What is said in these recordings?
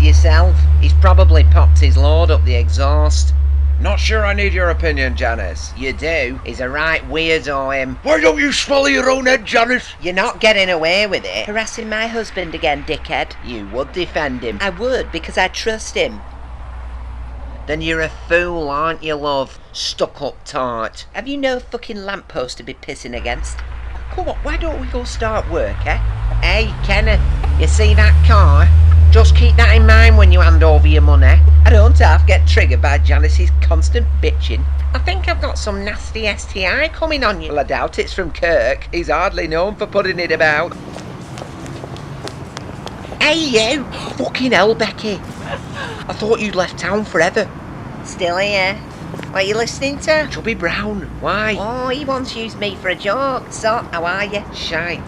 yourself. He's probably popped his load up the exhaust. Not sure I need your opinion, Janice. You do? He's a right weirdo, him. Why don't you swallow your own head, Janice? You're not getting away with it. Harassing my husband again, dickhead. You would defend him. I would, because I trust him. Then you're a fool, aren't you, love? Stuck up tart. Have you no fucking lamppost to be pissing against? Come on, why don't we go start work, eh? Hey, Kenneth, you see that car? Just keep that in mind when you hand over your money. I don't half get triggered by Janice's constant bitching. I think I've got some nasty STI coming on you. Well, I doubt it's from Kirk. He's hardly known for putting it about. Hey, you! Fucking hell, Becky. I thought you'd left town forever. Still here. What are you listening to? Chubby Brown. Why? Oh, he once used me for a joke. So, how are you? Shite.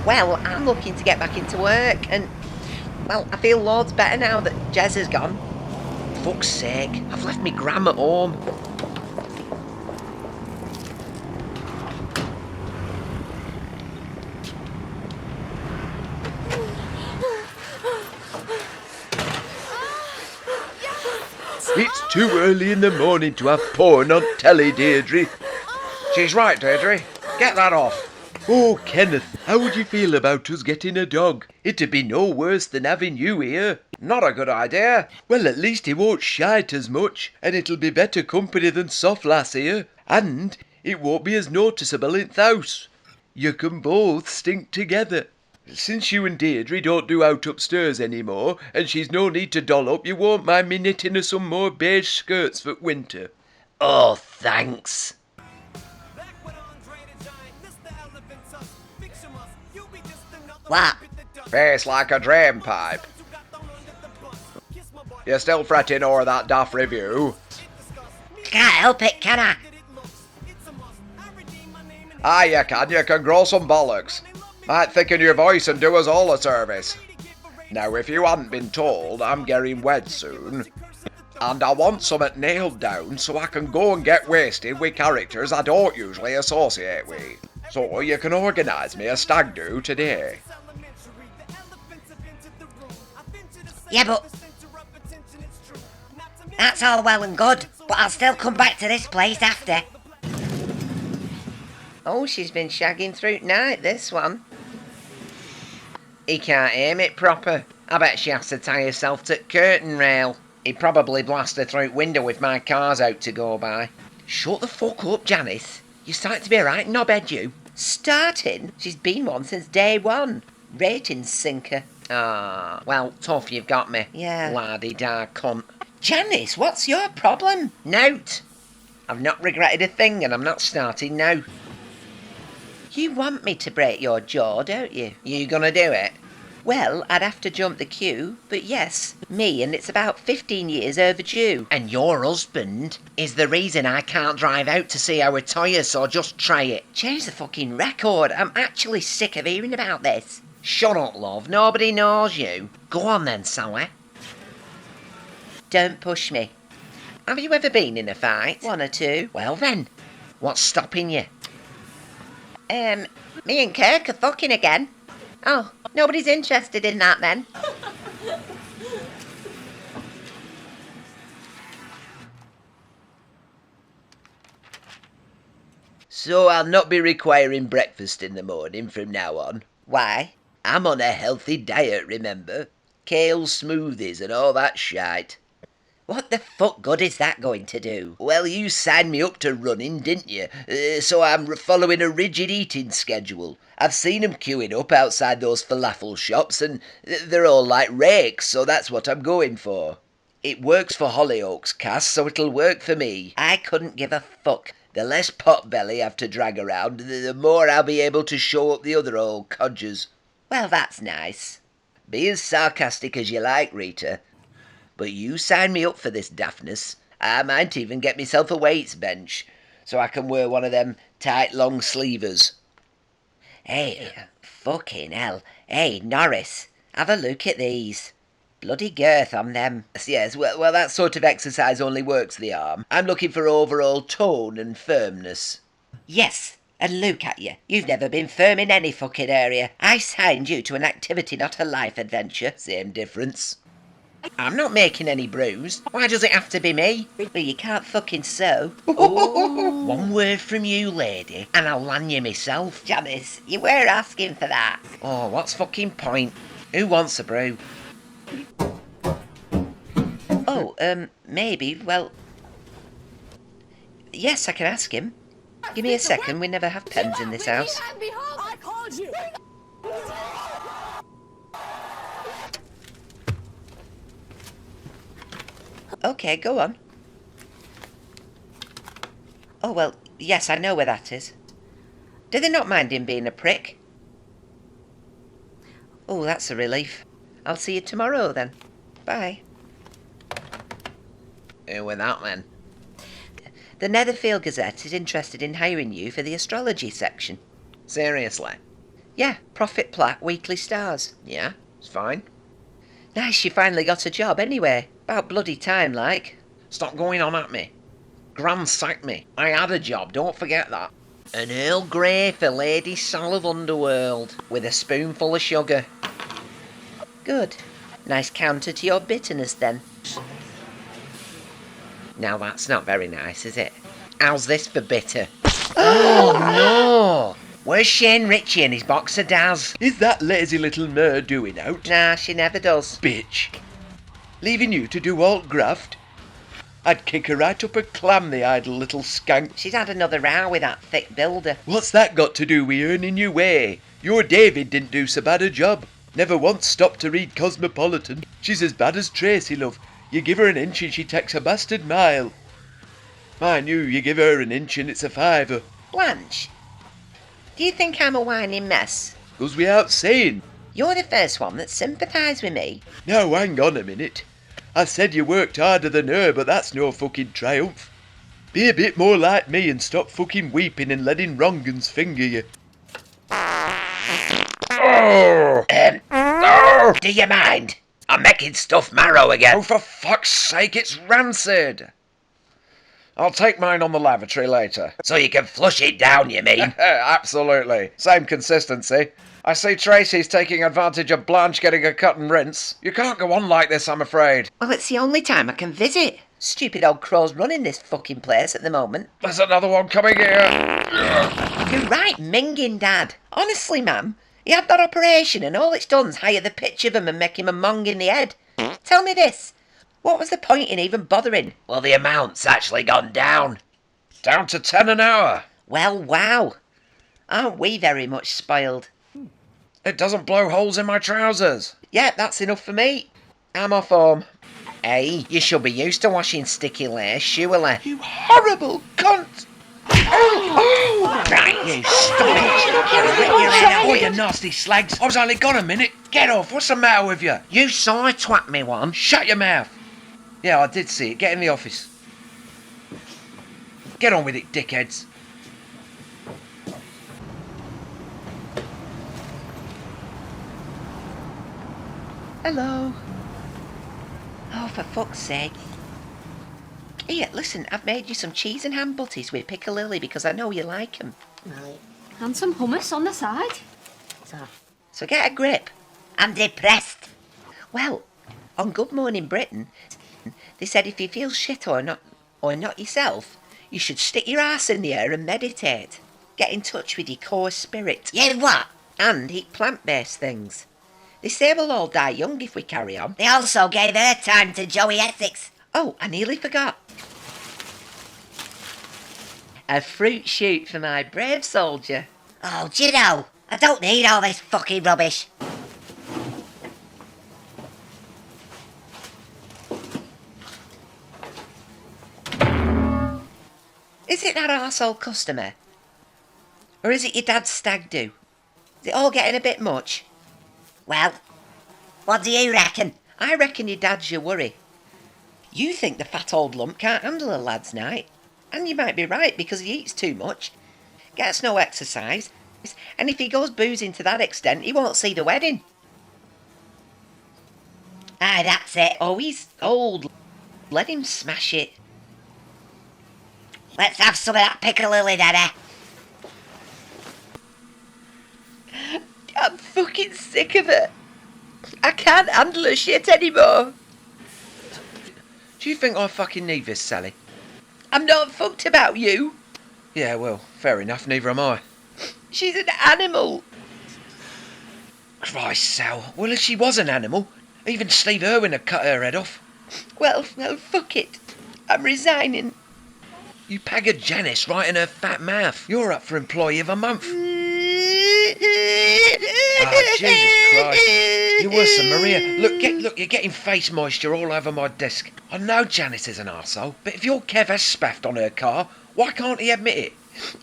Well, I'm looking to get back into work, and, well, I feel loads better now that Jez has gone. Fuck's sake, I've left me gram at home. It's too early in the morning to have porn on telly, Deirdre. She's right, Deirdre. Get that off. Oh, Kenneth, how would you feel about us getting a dog? It'd be no worse than having you here. Not a good idea. Well, at least he won't shite as much, and it'll be better company than Soft Lass here. And it won't be as noticeable in th' house. You can both stink together. Since you and Deirdre don't do out upstairs anymore, and she's no need to doll up, you won't mind me knitting her some more beige skirts for winter. Oh, thanks. What? Face like a drain pipe. You still fretting o'er that daft review? Can't help it, can I? Ah, you can grow some bollocks. Might thicken your voice and do us all a service. Now, if you hadn't been told, I'm getting wed soon. And I want something nailed down so I can go and get wasted with characters I don't usually associate with. So you can organise me a stag do today. Yeah, but that's all well and good, but I'll still come back to this place after. Oh, she's been shagging through tonight, this one. He can't aim it proper. I bet she has to tie herself to the curtain rail. He'd probably blast her through the window if my car's out to go by. Shut the fuck up, Janice. You're starting to be a right knobhead, you. Starting? She's been one since day one. Ratings sinker. Ah, well, tough you've got me. Yeah. La-di-da cunt. Janice, what's your problem? Note. I've not regretted a thing and I'm not starting now. You want me to break your jaw, don't you? You gonna do it? Well, I'd have to jump the queue, but yes, me, and it's about 15 years overdue. And your husband is the reason I can't drive out to see our toys, so just try it. Change the fucking record. I'm actually sick of hearing about this. Shut up, love. Nobody knows you. Go on then, Sally. Don't push me. Have you ever been in a fight? One or two. Well then, what's stopping you? Me and Kirk are fucking again. Oh, nobody's interested in that then. So I'll not be requiring breakfast in the morning from now on. Why? I'm on a healthy diet, remember? Kale smoothies and all that shite. What the fuck good is that going to do? Well, you signed me up to running, didn't you? So I'm following a rigid eating schedule. I've seen them queuing up outside those falafel shops and they're all like rakes, so that's what I'm going for. It works for Hollyoaks, Cass, so it'll work for me. I couldn't give a fuck. The less potbelly I have to drag around, the more I'll be able to show up the other old codgers. Well, that's nice. Be as sarcastic as you like, Rita. But you signed me up for this daftness. I might even get myself a weights bench, so I can wear one of them tight long sleevers. Hey, fucking hell. Hey, Norris, have a look at these. Bloody girth on them. Yes, well, that sort of exercise only works the arm. I'm looking for overall tone and firmness. Yes, And look at you. You've never been firm in any fucking area. I signed you to an activity, not a life adventure. Same difference. I'm not making any brews. Why does it have to be me? Well, you can't fucking sew. One word from you, lady, and I'll land you myself. Janice, you were asking for that. Oh, what's fucking point? Who wants a brew? Oh, maybe, well... Yes, I can ask him. Give me a second, we never have pens in this house. I called you! Okay, go on. Oh, well, yes, I know where that is. Do they not mind him being a prick? Oh, that's a relief. I'll see you tomorrow, then. Bye. Who were that, then? The Netherfield Gazette is interested in hiring you for the astrology section. Seriously? Yeah, Profit Plaque, Weekly Stars. Yeah, it's fine. Nice, you finally got a job anyway. About bloody time, like. Stop going on at me. Gran sacked me. I had a job, don't forget that. An Earl Grey for Lady Sal of Underworld, with a spoonful of sugar. Good. Nice counter to your bitterness, then. Now that's not very nice, is it? How's this for bitter? Oh no! Where's Shane Ritchie and his box of Daz? Is that lazy little mer doing out? Nah, she never does. Bitch. Leaving you to do alt graft? I'd kick her right up a clam, the idle little skank. She's had another row with that thick builder. What's that got to do with earning your way? Your David didn't do so bad a job. Never once stopped to read Cosmopolitan. She's as bad as Tracy, love. You give her an inch and she takes a bastard mile. Mind you give her an inch and it's a fiver. Blanche, do you think I'm a whining mess? Goes without saying. You're the first one that sympathised with me. Now hang on a minute. I said you worked harder than her, but that's no fucking triumph. Be a bit more like me and stop fucking weeping and letting wrong'uns finger you. Do you mind? I'm making stuffed marrow again. Oh, for fuck's sake, it's rancid! I'll take mine on the lavatory later. So you can flush it down, you mean? Absolutely. Same consistency. I see Tracy's taking advantage of Blanche getting a cut and rinse. You can't go on like this, I'm afraid. Well, it's the only time I can visit. Stupid old crow's running this fucking place at the moment. There's another one coming here. You're right, minging, Dad. Honestly, ma'am, he had that operation and all it's done's hire the pitch of him and make him a mong in the head. Tell me this. What was the point in even bothering? Well, the amount's actually gone down. Down to 10 an hour. Well, wow. Aren't we very much spoiled? It doesn't blow holes in my trousers. Yeah, that's enough for me. I'm off home. Hey, you should be used to washing sticky lace, surely. You horrible cunt! Right, you stop it! Oh, you nasty slags! I was only gone a minute. Get off! What's the matter with you? You saw her twat me one. Shut your mouth! Yeah, I did see it. Get in the office. Get on with it, dickheads. Hello. Oh, for fuck's sake. Here, listen, I've made you some cheese and ham butties with piccalilli because I know you like them. Right. And some hummus on the side. So get a grip. I'm depressed. Well, on Good Morning Britain, they said if you feel shit or not yourself, you should stick your ass in the air and meditate. Get in touch with your core spirit. Yeah, what? And eat plant-based things. They say we'll all die young if we carry on. They also gave her time to Joey Essex. Oh, I nearly forgot. A fruit shoot for my brave soldier. Oh, do you know? I don't need all this fucking rubbish. Is it that arsehole customer? Or is it your dad's stag do? Is it all getting a bit much? Well, what do you reckon? I reckon your dad's your worry. You think the fat old lump can't handle a lad's night. And you might be right because he eats too much. Gets no exercise. And if he goes boozing to that extent, he won't see the wedding. Aye, that's it. Oh, he's old. Let him smash it. Let's have some of that piccalilli, Daddy. I'm fucking sick of her. I can't handle her shit anymore. Do you think I fucking need this, Sally? I'm not fucked about you. Yeah, well, fair enough, neither am I. She's an animal. Christ, Sal. Well, if she was an animal, even Steve Irwin had cut her head off. Well, fuck it. I'm resigning. You paggered Janice right in her fat mouth. You're up for Employee of the Month. Ah, Jesus Christ. You're worse than Maria. Look, you're getting face moisture all over my desk. I know Janice is an arsehole, but if your Kev has spaffed on her car, why can't he admit it?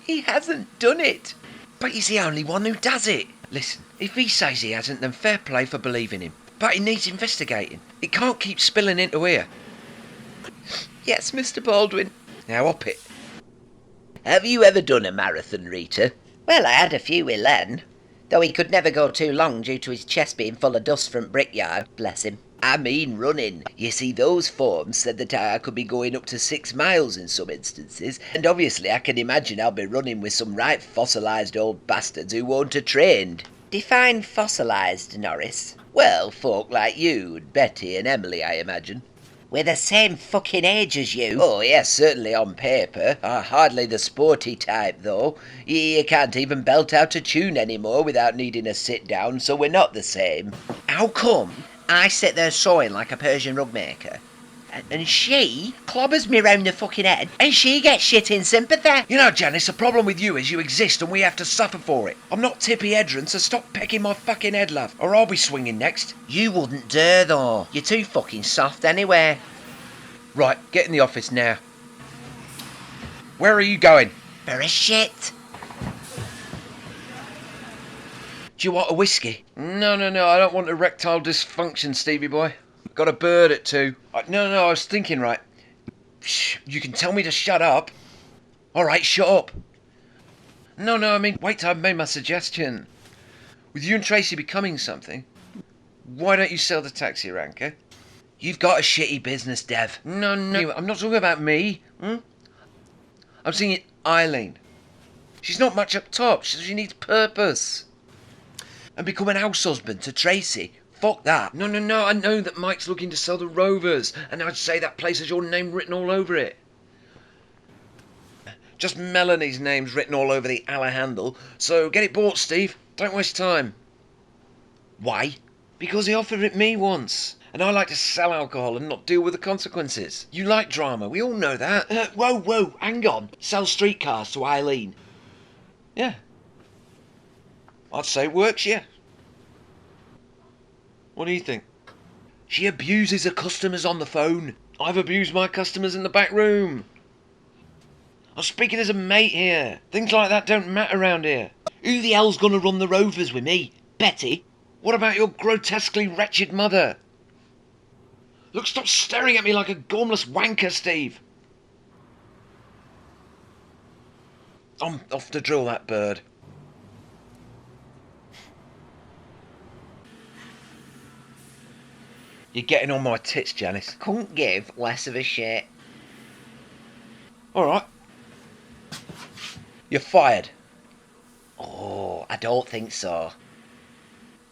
He hasn't done it. But he's the only one who does it. Listen, if he says he hasn't, then fair play for believing him. But he needs investigating. It can't keep spilling into here. Yes, Mr. Baldwin. Now up it. Have you ever done a marathon, Rita? Well, I had a few with Len, though he could never go too long due to his chest being full of dust from brickyard, bless him. I mean running. You see, those forms said that I could be going up to 6 miles in some instances, and obviously I can imagine I'll be running with some right fossilised old bastards who won't have trained. Define fossilised, Norris. Well, folk like you, and Betty and Emily, I imagine. We're the same fucking age as you. Oh, yes, certainly on paper. Hardly the sporty type, though. You can't even belt out a tune anymore without needing a sit-down, so we're not the same. How come I sit there sewing like a Persian rug maker, and she clobbers me round the fucking head, and she gets shit in sympathy? You know, Janice, the problem with you is you exist and we have to suffer for it. I'm not Tippy Hedren, so stop pecking my fucking head, love, or I'll be swinging next. You wouldn't dare, though. You're too fucking soft anyway. Right, get in the office now. Where are you going? For a shit. Do you want a whiskey? No, I don't want erectile dysfunction, Stevie boy. Got a bird at 2. No, I was thinking, right. Shh, you can tell me to shut up. Alright, shut up. No, I mean, wait till I've made my suggestion. With you and Tracy becoming something, why don't you sell the taxi rank, eh? You've got a shitty business, Dev. No, I'm not talking about me. I'm saying Eileen. She's not much up top, she needs purpose. And become an house husband to Tracy. Fuck that. No, I know that Mike's looking to sell the Rovers, and I'd say that place has your name written all over it. Just Melanie's name's written all over the Allahandle, so get it bought, Steve. Don't waste time. Why? Because he offered it me once. And I like to sell alcohol and not deal with the consequences. You like drama, we all know that. Whoa, hang on. Sell streetcars to Eileen. Yeah. I'd say it works, yeah. What do you think? She abuses her customers on the phone. I've abused my customers in the back room. I'm speaking as a mate here. Things like that don't matter around here. Who the hell's gonna run the Rovers with me? Betty? What about your grotesquely wretched mother? Look, stop staring at me like a gormless wanker, Steve. I'm off to drill that bird. You're getting on my tits, Janice. Couldn't give less of a shit. Alright. You're fired. Oh, I don't think so.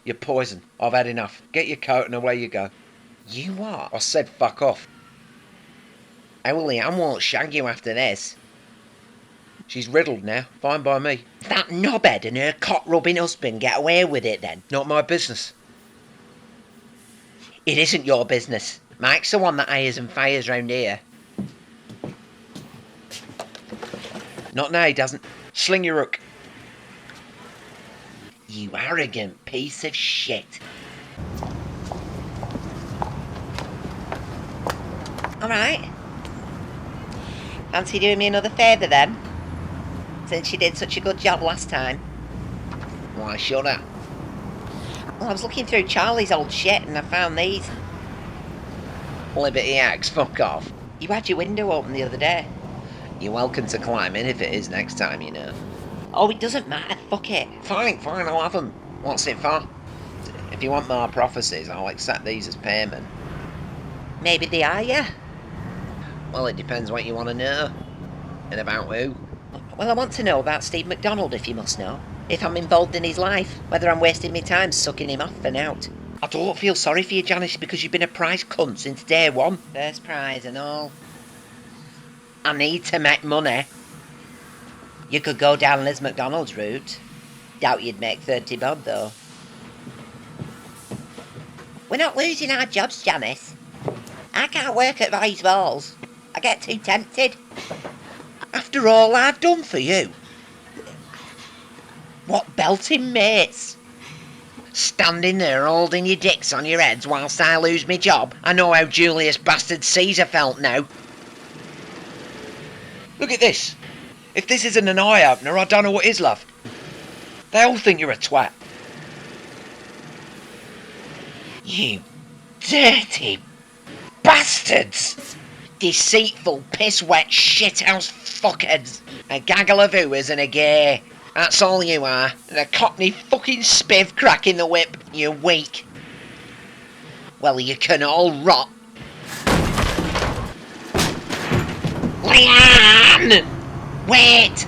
You're poison. I've had enough. Get your coat and away you go. You what? I said fuck off. Owly Ann won't shag you after this. She's riddled now. Fine by me. That knobhead and her cock-rubbing husband get away with it then? Not my business. It isn't your business. Mike's the one that hires and fires round here. Not now, he doesn't. Sling your hook. You arrogant piece of shit. Alright. Fancy doing me another favour then? Since you did such a good job last time. Why should I? Well, I was looking through Charlie's old shit and I found these. Liberty Axe, fuck off. You had your window open the other day. You're welcome to climb in if it is next time, you know. Oh, it doesn't matter, fuck it. Fine, I'll have them. What's it for? If you want more prophecies, I'll accept these as payment. Maybe they are, yeah? Well, it depends what you want to know. And about who. Well, I want to know about Steve MacDonald, if you must know. if I'm involved in his life, whether I'm wasting my time sucking him off and out. I don't feel sorry for you, Janice, because you've been a prize cunt since day one. First prize and all. I need to make money. You could go down Liz McDonald's route. Doubt you'd make 30 bob, though. We're not losing our jobs, Janice. I can't work at Roy's Balls. I get too tempted. After all I've done for you. What belting mates. Standing there holding your dicks on your heads whilst I lose my job. I know how Julius bastard Caesar felt now. Look at this. If this isn't an eye-opener, I don't know what is, love. They all think you're a twat. You dirty bastards! Deceitful, piss-wet, shithouse fuckheads. A gaggle of hooers and a gay. That's all you are. And a cockney fucking spiv cracking the whip. You're weak. Well, you can all rot. Leanne! Wait!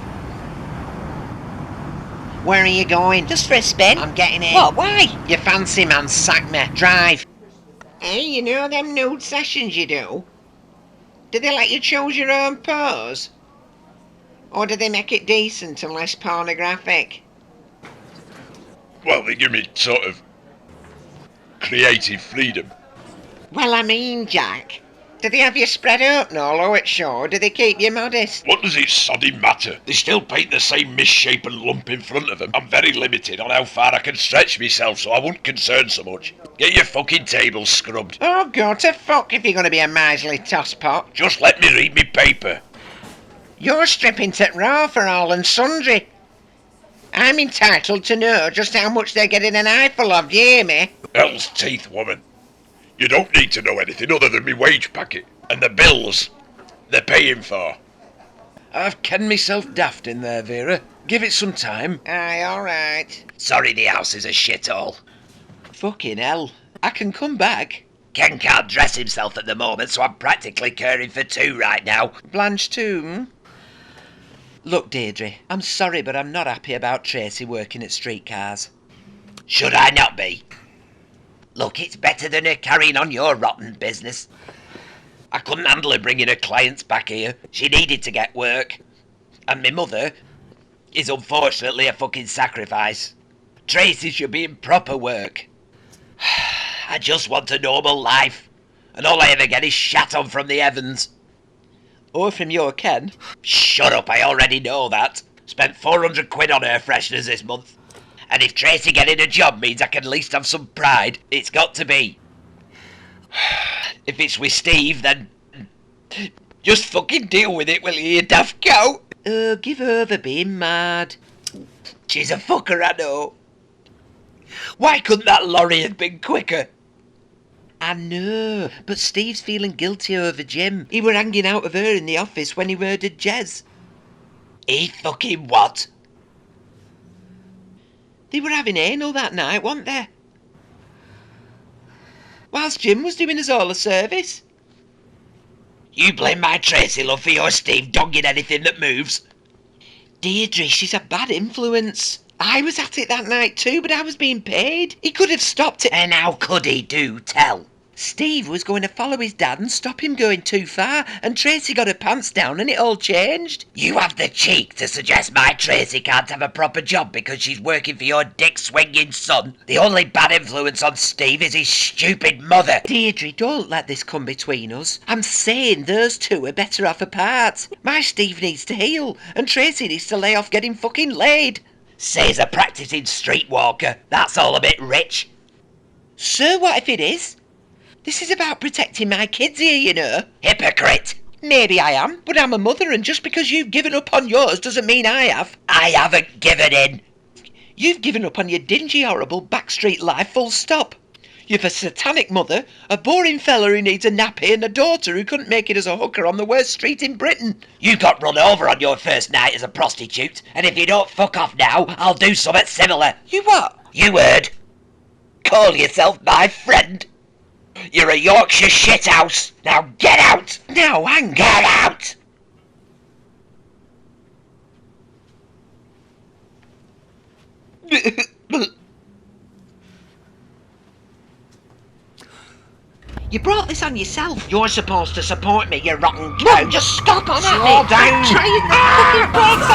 Where are you going? Just for a spin. I'm getting in. What? Why? Your fancy man sacked me. Drive. Hey, you know them nude sessions you do? Do they let you choose your own pose? Or do they make it decent and less pornographic? Well, they give me sort of creative freedom. Well, I mean, Jack, do they have you spread open all over at show? Do they keep you modest? What does it soddy matter? They still paint the same misshapen lump in front of them. I'm very limited on how far I can stretch myself, so I wouldn't concern so much. Get your fucking table scrubbed. Oh, go to fuck if you're going to be a miserly tosspot. Just let me read me paper. You're stripping to raw for all and sundry. I'm entitled to know just how much they're getting an eyeful of, do you hear me? Hell's teeth, woman. You don't need to know anything other than me wage packet and the bills they're paying for. I've kenned myself daft in there, Vera. Give it some time. Aye, all right. Sorry the house is a shithole. Fucking hell. I can come back. Ken can't dress himself at the moment, so I'm practically caring for two right now. Blanche too, hmm? Look, Deirdre, I'm sorry, but I'm not happy about Tracy working at streetcars. Should I not be? Look, it's better than her carrying on your rotten business. I couldn't handle her bringing her clients back here. She needed to get work. And my mother is unfortunately a fucking sacrifice. Tracy should be in proper work. I just want a normal life. And all I ever get is shat on from the heavens. Or from your Ken. Shut up, I already know that. Spent 400 quid on air fresheners this month. And if Tracy getting a job means I can at least have some pride, it's got to be. If it's with Steve, then just fucking deal with it, will you, you daft cow? Oh, give over being mad. She's a fucker, I know. Why couldn't that lorry have been quicker? I know, but Steve's feeling guilty over Jim. He were hanging out of her in the office when he murdered Jez. He fucking what? They were having anal that night, weren't they? Whilst Jim was doing us all a service. You blame my Tracy love for your Steve dogging anything that moves? Deirdre, she's a bad influence. I was at it that night too, but I was being paid. He could have stopped it. And how could he do tell? Steve was going to follow his dad and stop him going too far, and Tracy got her pants down and it all changed. You have the cheek to suggest my Tracy can't have a proper job because she's working for your dick-swinging son. The only bad influence on Steve is his stupid mother. Deirdre, don't let this come between us. I'm saying those two are better off apart. My Steve needs to heal, and Tracy needs to lay off getting fucking laid. Says a practising streetwalker. That's all a bit rich. So what if it is? This is about protecting my kids here, you know. Hypocrite. Maybe I am, but I'm a mother, and just because you've given up on yours doesn't mean I have. I haven't given in. You've given up on your dingy, horrible backstreet life, full stop. You've a satanic mother, a boring fella who needs a nappy, and a daughter who couldn't make it as a hooker on the worst street in Britain. You got run over on your first night as a prostitute, and if you don't fuck off now, I'll do something similar. You what? You heard. Call yourself my friend. You're a Yorkshire shithouse. Now get out. Now hang. Get out. You brought this on yourself. You're supposed to support me, you rotten cow. Just stop on at Slow me. down. Trying the fucking brakes